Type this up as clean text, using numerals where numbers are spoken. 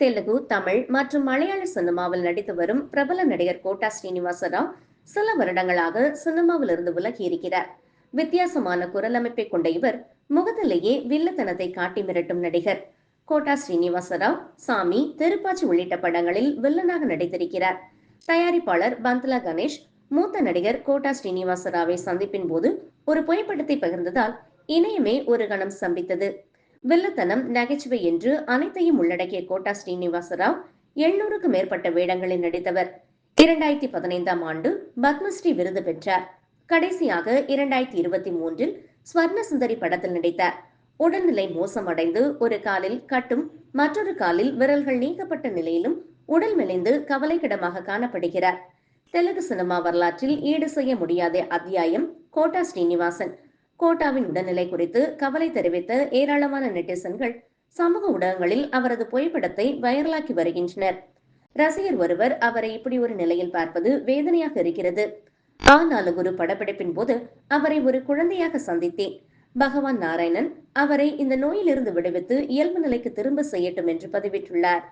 தெலுங்கு, தமிழ் மற்றும் மலையாள சினிமாவில் நடித்து வரும் பிரபல நடிகர் கோட்டா ஸ்ரீனிவாச ராவ் சில வருடங்களாக சினிமாவில் இருந்து விலகி இருக்கிறார். வித்தியாசமான குரல் அமைப்பை கொண்ட இவர் முகத்திலேயே வில்லத்தனத்தை காட்டி மிரட்டும் நடிகர். கோட்டா ஸ்ரீனிவாச ராவ் சாமி, திருப்பாச்சி உள்ளிட்ட படங்களில் வில்லனாக நடித்திருக்கிறார். தயாரிப்பாளர் பந்த்லா கணேஷ் மூத்த நடிகர் கோட்டா ஸ்ரீனிவாச ராவை சந்திப்பின் போது ஒரு புகைப்படத்தை பகிர்ந்ததால் இணையமே ஒரு கணம் ஸ்தம்பித்தது. வில்லத்தனம், நகைச்சுவை என்று அனைத்தையும் உள்ளடக்கிய கோட்டா ஸ்ரீனிவாச ராவ் 700க்கும் மேற்பட்ட வேடங்களில் நடித்தவர். 2015ஆம் ஆண்டு பத்மஸ்ரீ விருது பெற்றார். கடைசியாக 2023இல் ஸ்வர்ண சுந்தரி படத்தில் நடித்தார். உடல்நிலை மோசமடைந்து ஒரு காலில் கட்டும், மற்றொரு காலில் விரல்கள் நீக்கப்பட்ட நிலையிலும் உடல் மெலிந்து கவலைக்கிடமாக காணப்படுகிறார். தெலுங்கு சினிமா வரலாற்றில் ஈடு செய்ய முடியாத அத்தியாயம் கோட்டா ஸ்ரீனிவாசன். கோட்டாவின் உடல்நிலை குறித்து கவலை தெரிவித்த ஏராளமான நெட்டிசன்கள் சமூக ஊடகங்களில் அவரது புகைப்படத்தை வைரலாக்கி வருகின்றனர். ரசிகர் ஒருவர் அவரை இப்படி ஒரு நிலையில் பார்ப்பது வேதனையாக இருக்கிறது. ஆனாலும் ஒரு படப்பிடிப்பின் போது அவரை ஒரு குழந்தையாக சந்தித்தேன். பகவான் நாராயணன் அவரை இந்த நோயிலிருந்து விடுவித்து இயல்பு நிலைக்கு திரும்ப செய்யட்டும் என்று பதிவிட்டுள்ளார்.